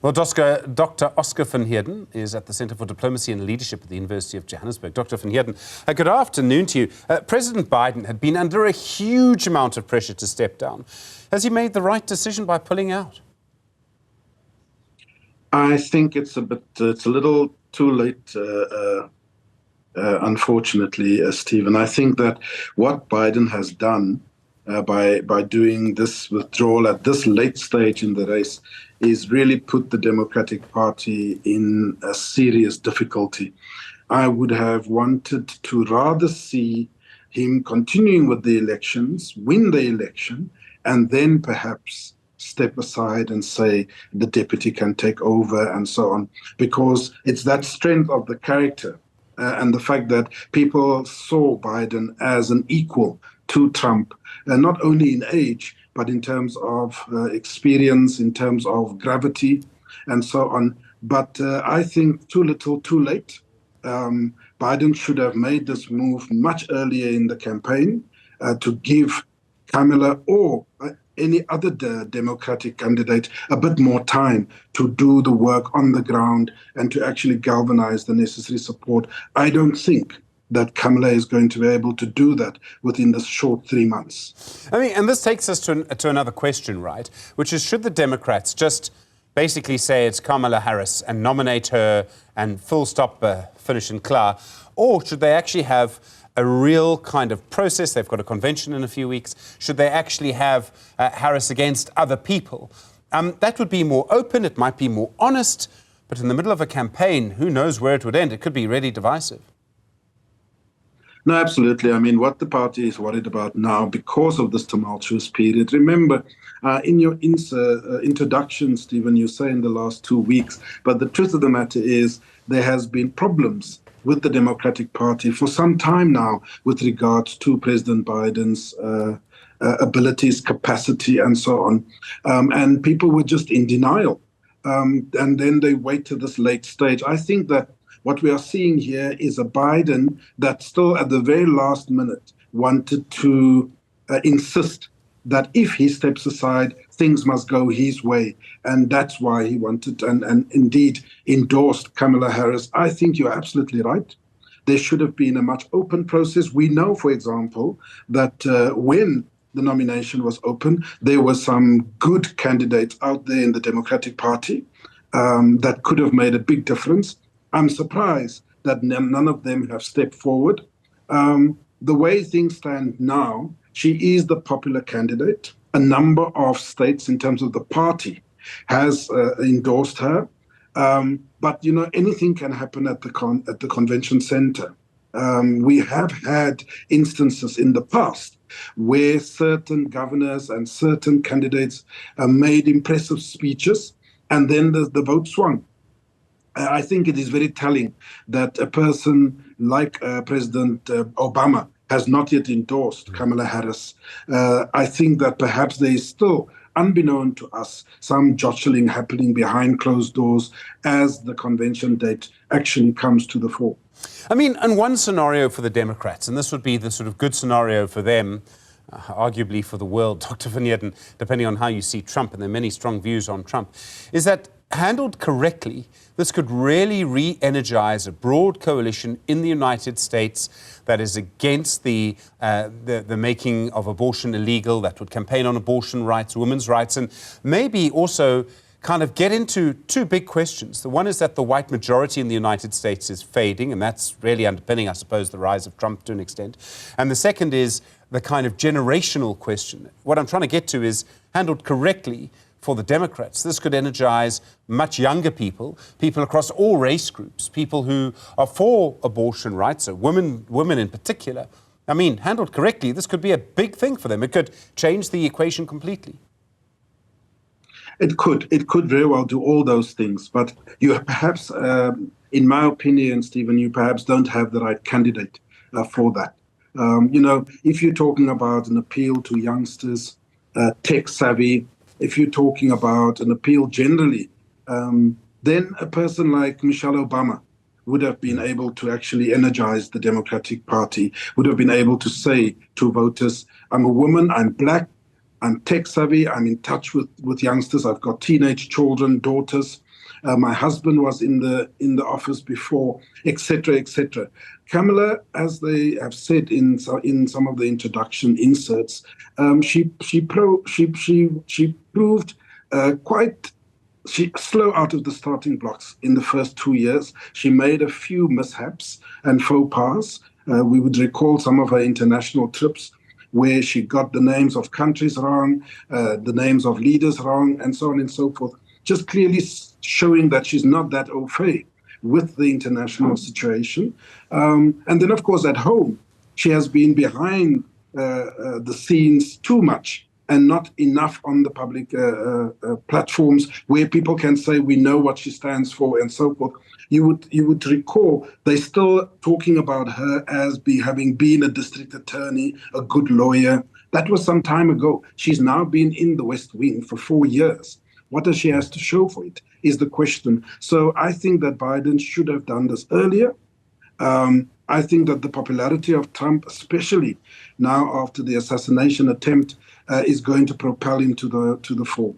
Well, Dr. Oscar van Heerden is at the Centre for Diplomacy and Leadership at the University of Johannesburg. Dr. van Heerden, good afternoon to you. President Biden had been under a huge amount of pressure to step down. Has he made the right decision by pulling out? I think it's a little too late, unfortunately, Stephen. I think that what Biden has done by doing this withdrawal at this late stage in the race is really put the Democratic Party in a serious difficulty. I would have wanted to rather see him continuing with the elections, win the election, and then perhaps step aside and say the deputy can take over and so on, because it's that strength of the character and the fact that people saw Biden as an equal to Trump, not only in age, but in terms of experience, in terms of gravity, and so on. But I think too little, too late. Biden should have made this move much earlier in the campaign to give Kamala or any other Democratic candidate a bit more time to do the work on the ground and to actually galvanize the necessary support. I don't think that Kamala is going to be able to do that within this short 3 months. I mean, and this takes us to another question, right? Which is, should the Democrats just basically say it's Kamala Harris and nominate her and full stop, finish and clear? Or should they actually have a real kind of process? They've got a convention in a few weeks. Should they actually have Harris against other people? That would be more open. It might be more honest. But in the middle of a campaign, who knows where it would end? It could be really divisive. No, absolutely. I mean, what the party is worried about now, because of this tumultuous period, remember, in your introduction, Stephen, you say in the last 2 weeks, but the truth of the matter is there has been problems with the Democratic Party for some time now with regards to President Biden's abilities, capacity, and so on. And people were just in denial. And then they wait to this late stage. I think that what we are seeing here is a Biden that still at the very last minute wanted to insist that if he steps aside, things must go his way. And that's why he wanted and indeed endorsed Kamala Harris. I think you're absolutely right. There should have been a much open process. We know, for example, that when the nomination was open, there were some good candidates out there in the Democratic Party that could have made a big difference. I'm surprised that none of them have stepped forward. The way things stand now, she is the popular candidate. A number of states, in terms of the party, has endorsed her. But, you know, anything can happen at the convention center. We have had instances in the past where certain governors and certain candidates made impressive speeches, and then the vote swung. I think it is very telling that a person like President Obama has not yet endorsed Kamala Harris. I think that perhaps there is still, unbeknown to us, some jostling happening behind closed doors as the convention date actually comes to the fore. I mean, in one scenario for the Democrats, and this would be the sort of good scenario for them, arguably for the world, Dr. van Heerden, depending on how you see Trump, and there are many strong views on Trump, is that handled correctly, this could really re-energize a broad coalition in the United States that is against the making of abortion illegal, that would campaign on abortion rights, women's rights, and maybe also kind of get into two big questions. The one is that the white majority in the United States is fading, and that's really underpinning, I suppose, the rise of Trump to an extent. And the second is the kind of generational question. What I'm trying to get to is, handled correctly, for the Democrats, this could energize much younger people, people across all race groups, people who are for abortion rights, so women in particular. I mean, handled correctly, this could be a big thing for them. It could change the equation completely. It could very well do all those things, but you perhaps, in my opinion, Stephen, you perhaps don't have the right candidate for that. You know, if you're talking about an appeal to youngsters, tech savvy, if you're talking about an appeal generally, then a person like Michelle Obama would have been able to actually energize the Democratic Party, would have been able to say to voters, I'm a woman, I'm black, I'm tech savvy, I'm in touch with youngsters, I've got teenage children, daughters, My husband was in the office before, etc., etc. Kamala, as they have said in some of the introduction inserts, she proved quite slow out of the starting blocks in the first 2 years. She made a few mishaps and faux pas. We would recall some of her international trips where she got the names of countries wrong, the names of leaders wrong, and so on and so forth, just clearly showing that she's not that au fait with the international situation. And then, of course, at home, she has been behind the scenes too much and not enough on the public platforms where people can say, we know what she stands for and so forth. You would recall they're still talking about her as having been a district attorney, a good lawyer. That was some time ago. She's now been in the West Wing for 4 years. What does she have to show for it is the question. So I think that Biden should have done this earlier. I think that the popularity of Trump, especially now after the assassination attempt, is going to propel him to the fore.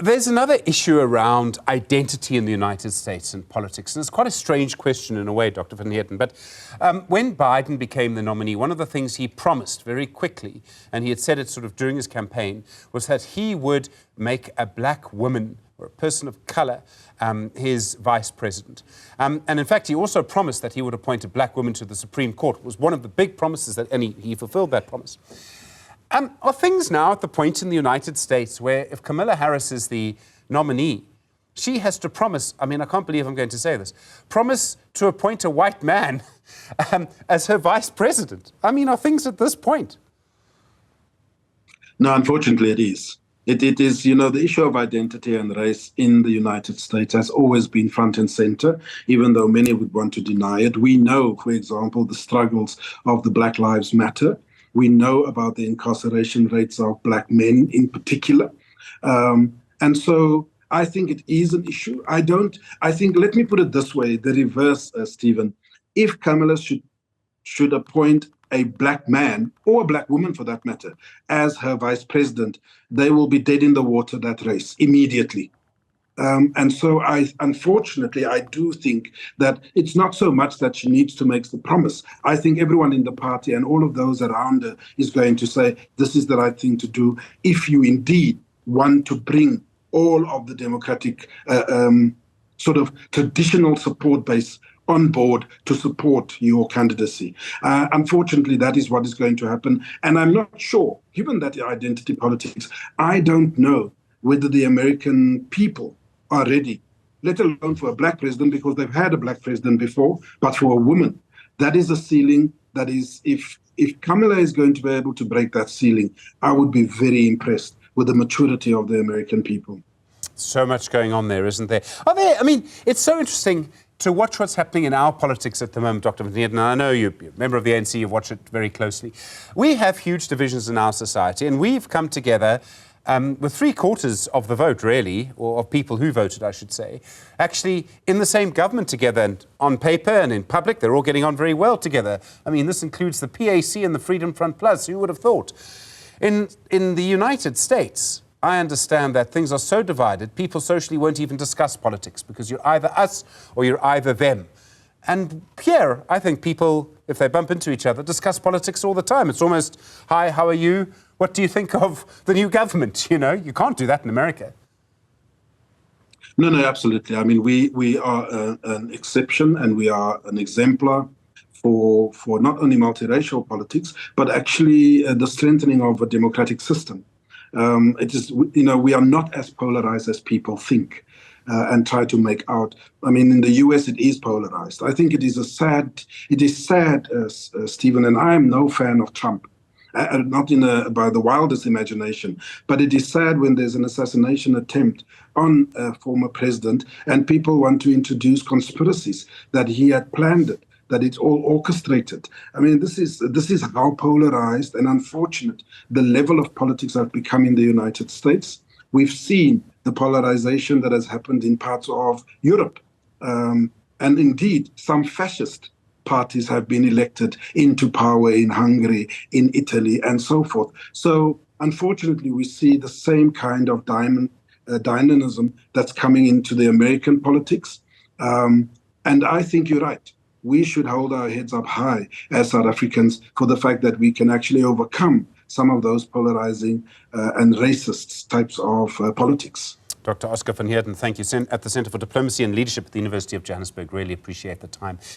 There's another issue around identity in the United States and politics, and it's quite a strange question in a way, Dr. van Heerden. But when Biden became the nominee, one of the things he promised very quickly, and he had said it sort of during his campaign, was that he would make a black woman or a person of colour his vice president. And in fact, he also promised that he would appoint a black woman to the Supreme Court. It was one of the big promises, and he fulfilled that promise. Are things now at the point in the United States where if Kamala Harris is the nominee, she has to promise, I mean, I can't believe I'm going to say this, promise to appoint a white man as her vice president? I mean, are things at this point? No, unfortunately it is. It is, the issue of identity and race in the United States has always been front and center, even though many would want to deny it. We know, for example, the struggles of the Black Lives Matter. We know about the incarceration rates of black men in particular. And so I think it is an issue. Let me put it this way, the reverse, Stephen. If Kamala should appoint a black man, or a black woman for that matter, as her vice president, they will be dead in the water, that race, immediately. And so unfortunately, I do think that it's not so much that she needs to make the promise. I think everyone in the party and all of those around her is going to say, this is the right thing to do if you indeed want to bring all of the Democratic sort of traditional support base on board to support your candidacy. Unfortunately, that is what is going to happen. And I'm not sure, given that identity politics, I don't know whether the American people are ready, let alone for a black president, because they've had a black president before, but for a woman, that is a ceiling that is, if Kamala is going to be able to break that ceiling, I would be very impressed with the maturity of the American people. So much going on there, isn't there? It's so interesting to watch what's happening in our politics at the moment, Dr. van Heerden. I know you're a member of the ANC, you've watched it very closely. We have huge divisions in our society, and we've come together with 3/4 of the vote, really, or of people who voted, I should say, actually in the same government together, and on paper and in public, they're all getting on very well together. I mean, this includes the PAC and the Freedom Front Plus. Who would have thought? In the United States, I understand that things are so divided, people socially won't even discuss politics because you're either us or you're either them. And here, I think people, if they bump into each other, discuss politics all the time. It's almost, hi, how are you? What do you think of the new government? You can't do that in America. No, absolutely. I mean, we are an exception, and we are an exemplar for not only multiracial politics, but actually the strengthening of a democratic system. It is, we are not as polarized as people think and try to make out. I mean, in the US, it is polarized. I think it is sad, Stephen, and I am no fan of Trump. Not by the wildest imagination, but it is sad when there's an assassination attempt on a former president and people want to introduce conspiracies that he had planned it, that it's all orchestrated. I mean, this is how polarized and unfortunate the level of politics have become in the United States. We've seen the polarization that has happened in parts of Europe, and indeed some fascist parties have been elected into power in Hungary, in Italy, and so forth. So unfortunately, we see the same kind of dynamism that's coming into the American politics. And I think you're right. We should hold our heads up high as South Africans for the fact that we can actually overcome some of those polarizing and racist types of politics. Dr. Oscar van Heerden, thank you. At the Centre for Diplomacy and Leadership at the University of Johannesburg. Really appreciate the time.